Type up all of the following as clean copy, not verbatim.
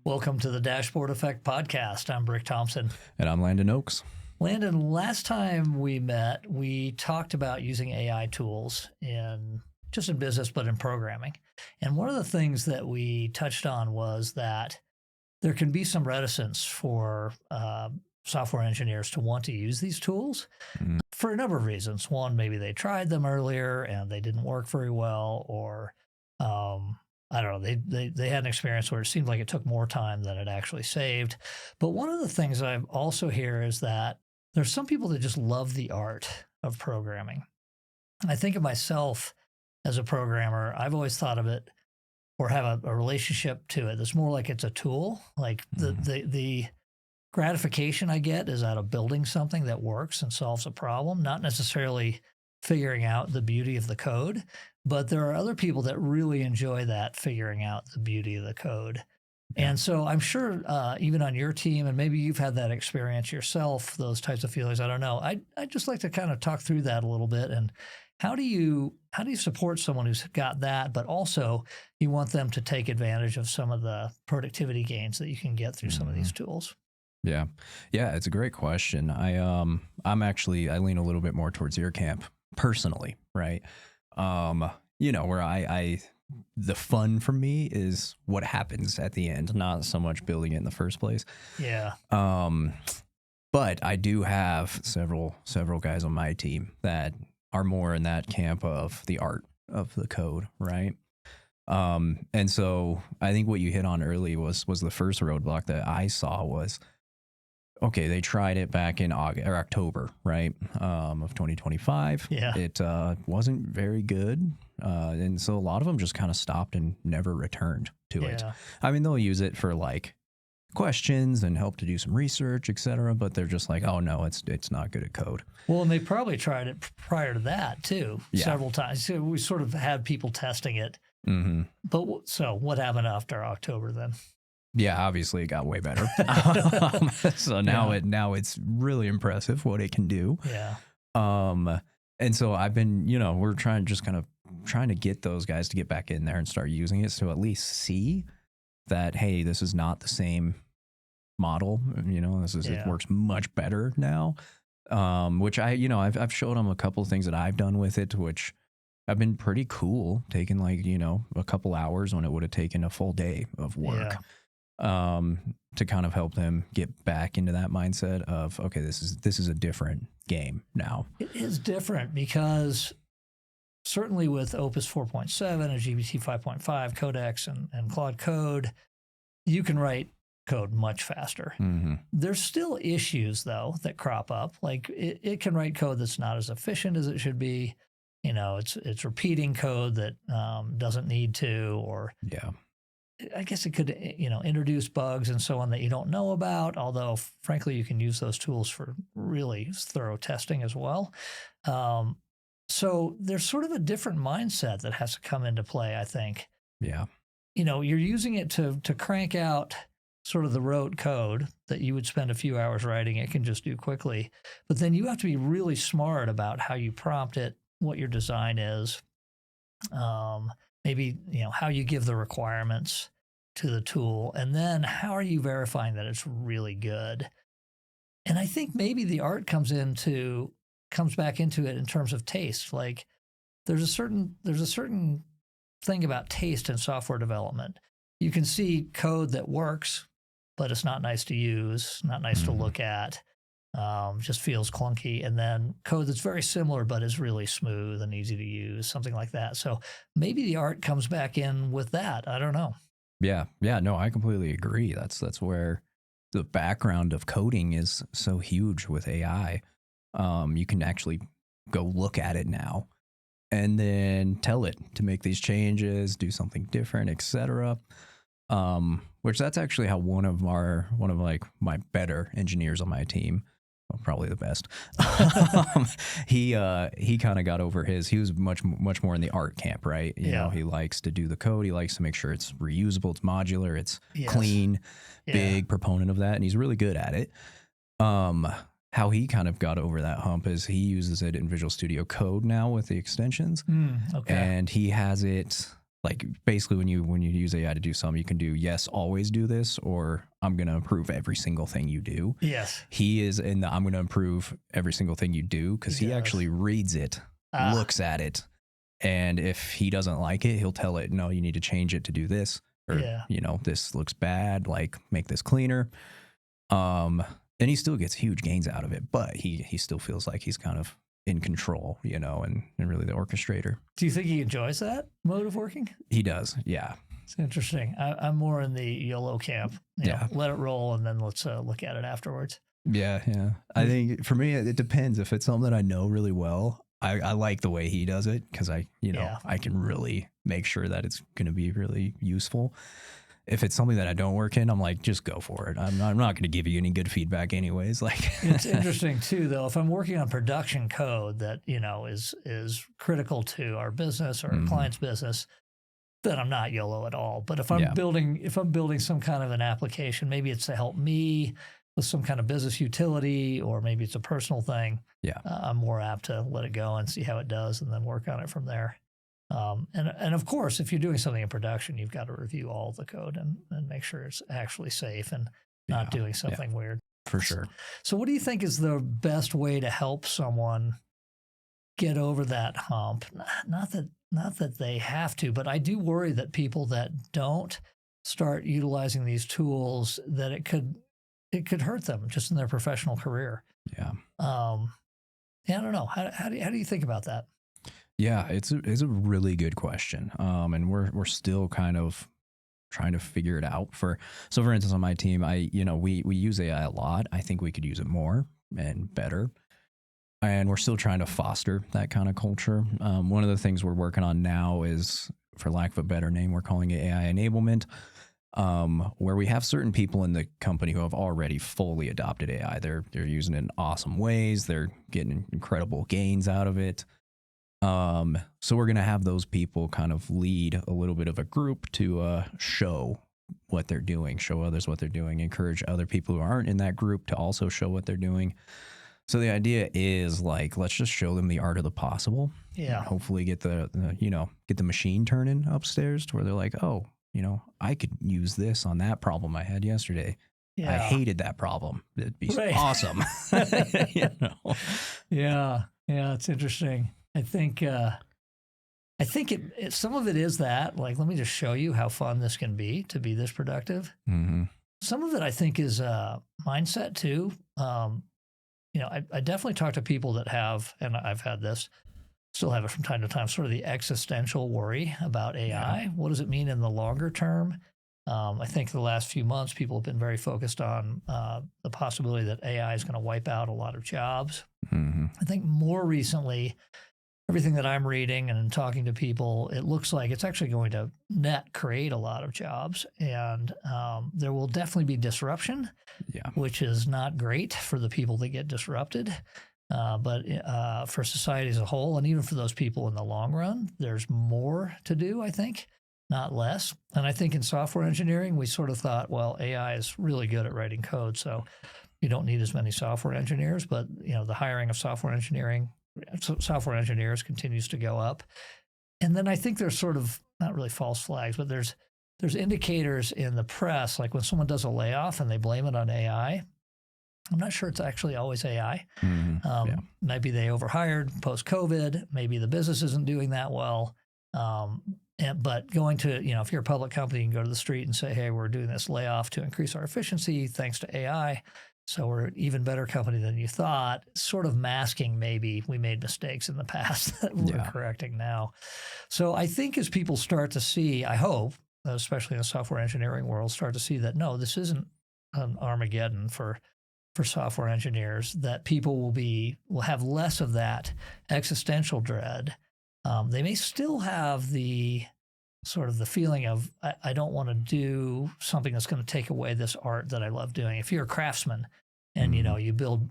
Welcome to the Dashboard Effect podcast. I'm Brick Thompson. And I'm Landon Oaks. Landon, last time we met, we talked about using AI tools in just in business, but in programming. And one of the things that we touched on was that there can be some reticence for software engineers to want to use these tools for a number of reasons. One, maybe they tried them earlier and they didn't work very well, or I don't know, they had an experience where it seemed like it took more time than it actually saved. But one of the things I also hear is that there's some people that just love the art of programming. I think of myself as a programmer. I've always thought of it or have a relationship to it that's more like it's a tool. Like the gratification I get is out of building something that works and solves a problem, not necessarily figuring out the beauty of the code. But there are other people that really enjoy that, figuring out the beauty of the code. And so I'm sure even on your team, and maybe you've had that experience yourself, those types of feelings, I don't know. I'd just like to kind of talk through that a little bit. And how do you support someone who's got that, but also you want them to take advantage of some of the productivity gains that you can get through some of these tools? Yeah, it's a great question. I lean a little bit more towards your camp personally, right? Where the fun for me is what happens at the end, not so much building it in the first place. Yeah. But I do have several guys on my team that are more in that camp of the art of the code, right? And so I think what you hit on early was the first roadblock that I saw was, okay, they tried it back in October, right, of 2025. Yeah. It wasn't very good. And so a lot of them just kind of stopped and never returned to it. I mean, they'll use it for like questions and help to do some research, et cetera, but they're just like, oh, no, it's not good at code. Well, and they probably tried it prior to that, too, several times. So we sort of had people testing it. Mm-hmm. But so what happened after October then? Yeah, obviously it got way better. So now it's really impressive what it can do. Yeah. And so I've been, we're trying to get those guys to get back in there and start using it, so at least see that, hey, this is not the same model. It works much better now. Which I've showed them a couple of things that I've done with it, which have been pretty cool, taking like, a couple hours when it would have taken a full day of work. To kind of help them get back into that mindset of, okay, this is a different game now. It is different because certainly with Opus 4.7 and GPT 5.5 Codex and Claude Code, you can write code much faster. Mm-hmm. There's still issues, though, that crop up. Like it can write code that's not as efficient as it should be. It's repeating code that doesn't need to, or I guess it could, introduce bugs and so on that you don't know about, although, frankly, you can use those tools for really thorough testing as well. So there's sort of a different mindset that has to come into play, I think. Yeah. You're using it to crank out sort of the rote code that you would spend a few hours writing. It can just do quickly. But then you have to be really smart about how you prompt it, what your design is. Maybe, how you give the requirements to the tool, and then how are you verifying that it's really good? And I think maybe the art comes back into it in terms of taste. Like there's a certain thing about taste in software development. You can see code that works, but it's not nice to use, not nice to look at. Just feels clunky, and then code that's very similar but is really smooth and easy to use, something like that. So maybe the art comes back in with that. I don't know. Yeah, no, I completely agree. That's where the background of coding is so huge with AI. You can actually go look at it now and then tell it to make these changes, do something different, etc. Which that's actually how one of my better engineers on my team, well, probably the best, he kind of got over he was much more in the art camp, right? You know, he likes to do the code. He likes to make sure it's reusable, it's modular, it's clean, big proponent of that. And he's really good at it. How he kind of got over that hump is he uses it in Visual Studio Code now with the extensions. Okay. And he has it Like basically when you use AI to do something, you can do yes, always do this, or I'm going to improve every single thing you do. Yes. He is in the I'm going to improve every single thing you do because he actually reads it, looks at it, and if he doesn't like it, he'll tell it, no, you need to change it to do this, or you know, this looks bad, like make this cleaner. And he still gets huge gains out of it, but he still feels like he's kind of in control, you know, and really the orchestrator. Do you think he enjoys that mode of working? He does, yeah. It's interesting. I'm more in the YOLO camp. You know, let it roll and then let's look at it afterwards. Yeah. I think for me, it depends. If it's something that I know really well, I like the way he does it because I can really make sure that it's going to be really useful. If it's something that I don't work in, I'm like, just go for it. I'm not going to give you any good feedback anyways. Like it's interesting too, though. If I'm working on production code that, you know, is critical to our business or our client's business, then I'm not YOLO at all. But if I'm building some kind of an application, maybe it's to help me with some kind of business utility, or maybe it's a personal thing. Yeah. I'm more apt to let it go and see how it does and then work on it from there. And of course, if you're doing something in production, you've got to review all the code and make sure it's actually safe and not doing something weird. For sure. So what do you think is the best way to help someone get over that hump? Not that they have to, but I do worry that people that don't start utilizing these tools, that it could hurt them just in their professional career. Yeah. I don't know. How do you think about that? Yeah, it's a really good question. And we're still kind of trying to figure it out. For instance, on my team, we use AI a lot. I think we could use it more and better. And we're still trying to foster that kind of culture. One of the things we're working on now is, for lack of a better name, we're calling it AI enablement, where we have certain people in the company who have already fully adopted AI. They're using it in awesome ways. They're getting incredible gains out of it. So we're going to have those people kind of lead a little bit of a group to show what they're doing, show others what they're doing, encourage other people who aren't in that group to also show what they're doing. So the idea is, like, let's just show them the art of the possible. Yeah. Hopefully get the machine turning upstairs to where they're like, oh, I could use this on that problem I had yesterday. Yeah. I hated that problem. It'd be awesome. Yeah. It's interesting. I think some of it is that, like, let me just show you how fun this can be to be this productive. Mm-hmm. Some of it, I think, is mindset too. I definitely talk to people that have, and I've had this, still have it from time to time, sort of the existential worry about AI. Yeah. What does it mean in the longer term? I think the last few months, people have been very focused on the possibility that AI is going to wipe out a lot of jobs. Mm-hmm. I think more recently, everything that I'm reading and talking to people, it looks like it's actually going to net create a lot of jobs. And there will definitely be disruption, which is not great for the people that get disrupted. But for society as a whole, and even for those people in the long run, there's more to do, I think, not less. And I think in software engineering, we sort of thought, well, AI is really good at writing code, so you don't need as many software engineers. But the hiring of software engineers continues to go up. And then I think there's sort of, not really false flags, but there's indicators in the press, like when someone does a layoff and they blame it on AI. I'm not sure it's actually always AI. Mm-hmm. Maybe they overhired post-COVID. Maybe the business isn't doing that well. But going to, if you're a public company, you can go to the street and say, hey, we're doing this layoff to increase our efficiency thanks to AI. So we're an even better company than you thought, sort of masking maybe we made mistakes in the past that we're correcting now. So I think as people start to see, I hope, especially in the software engineering world, start to see that, no, this isn't an Armageddon for software engineers, that people will have less of that existential dread. They may still have the sort of the feeling of, I don't want to do something that's going to take away this art that I love doing. If you're a craftsman and, you build,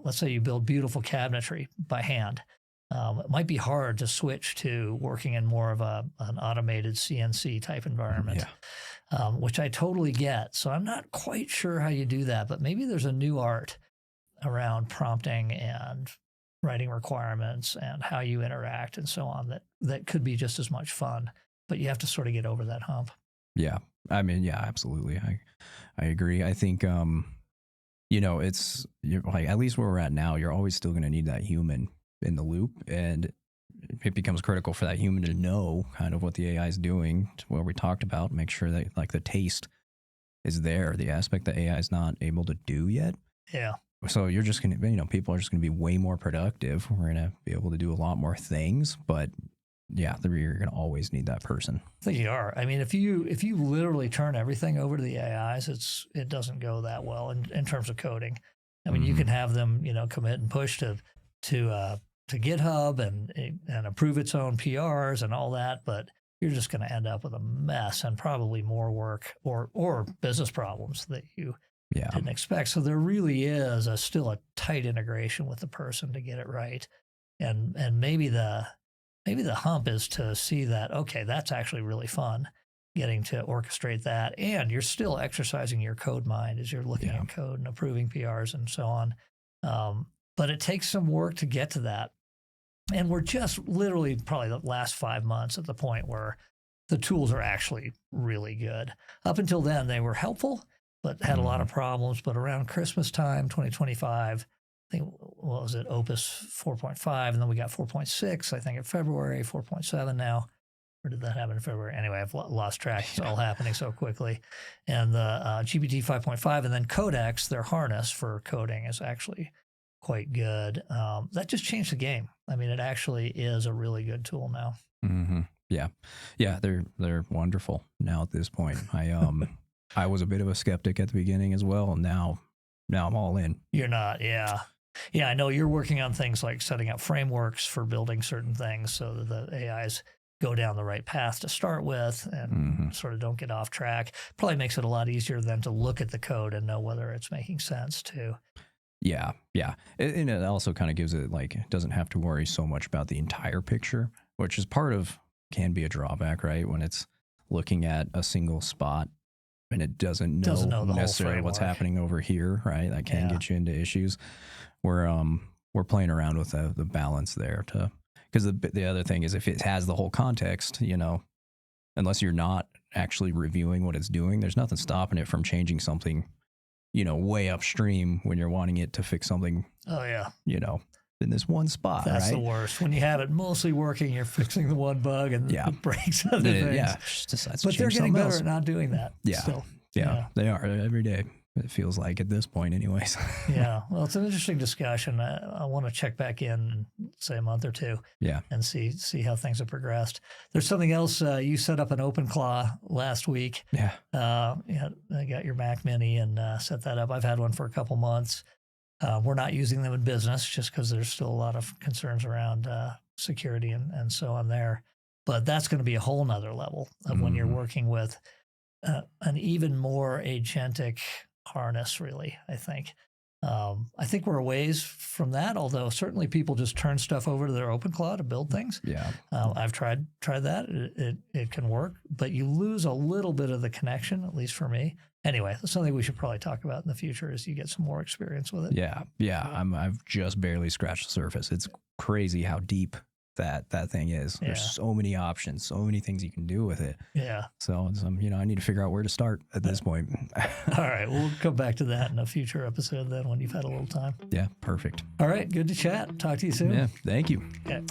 let's say you build beautiful cabinetry by hand, it might be hard to switch to working in more of an automated CNC type environment, which I totally get. So I'm not quite sure how you do that, but maybe there's a new art around prompting and writing requirements and how you interact and so on that could be just as much fun. but you have to sort of get over that hump. Yeah. I mean, yeah, absolutely. I agree. I think, you're like, at least where we're at now, you're always still going to need that human in the loop. And it becomes critical for that human to know kind of what the AI is doing, what we talked about, make sure that like the taste is there, the aspect that AI is not able to do yet. Yeah. So you're just going to, people are just going to be way more productive. We're going to be able to do a lot more things, but yeah, you're going to always need that person. I think you are. I mean, if you literally turn everything over to the AIs, it doesn't go that well in terms of coding. I mean, you can have them, commit and push to GitHub and approve its own PRs and all that, but you're just going to end up with a mess and probably more work or business problems that you didn't expect. So there really is still a tight integration with the person to get it right, and maybe the hump is to see that, okay, that's actually really fun, getting to orchestrate that. And you're still exercising your code mind as you're looking at code and approving PRs and so on. But it takes some work to get to that. And we're just literally probably the last 5 months at the point where the tools are actually really good. Up until then, they were helpful, but had a lot of problems. But around Christmas time, 2025, I think, what was it, Opus 4.5, and then we got 4.6, I think, in February, 4.7 now. Or did that happen in February? Anyway, I've lost track. It's all happening so quickly. And the GPT 5.5, and then Codex, their harness for coding, is actually quite good. That just changed the game. I mean, it actually is a really good tool now. Mm-hmm. Yeah. Yeah, they're wonderful now at this point. I was a bit of a skeptic at the beginning as well, and now I'm all in. You're not, yeah. Yeah, I know you're working on things like setting up frameworks for building certain things so that the AIs go down the right path to start with and sort of don't get off track. Probably makes it a lot easier then to look at the code and know whether it's making sense too. Yeah, yeah. And it also kind of gives it, like, it doesn't have to worry so much about the entire picture, which is can be a drawback, right? When it's looking at a single spot and it doesn't know necessarily what's happening over here, right? That can get you into issues. We're playing around with the balance there because the other thing is, if it has the whole context, unless you're not actually reviewing what it's doing, there's nothing stopping it from changing something, way upstream when you're wanting it to fix something. Oh yeah. In this one spot. That's right? the worst. When you have it mostly working, you're fixing the one bug and it breaks other things. Yeah. But they're getting better at not doing that. Yeah. Still. Yeah. They are every day. It feels like at this point anyways. Yeah. Well, it's an interesting discussion. I want to check back in, say, a month or two. Yeah. And see how things have progressed. There's something else. You set up an OpenClaw last week. Yeah. I got your Mac Mini and set that up. I've had one for a couple months. We're not using them in business just because there's still a lot of concerns around security and so on there. But that's going to be a whole nother level of when you're working with an even more agentic harness, really, I think. I think we're a ways from that, although certainly people just turn stuff over to their OpenClaw to build things. Yeah. I've tried that. It can work, but you lose a little bit of the connection, at least for me. Anyway, that's something we should probably talk about in the future as you get some more experience with it. Yeah. Yeah. I've just barely scratched the surface. It's crazy how deep that thing is. Yeah. There's so many options, so many things you can do with it. Yeah. So I need to figure out where to start at this point. All right. We'll come back to that in a future episode then when you've had a little time. Yeah. Perfect. All right. Good to chat. Talk to you soon. Yeah. Thank you. Okay.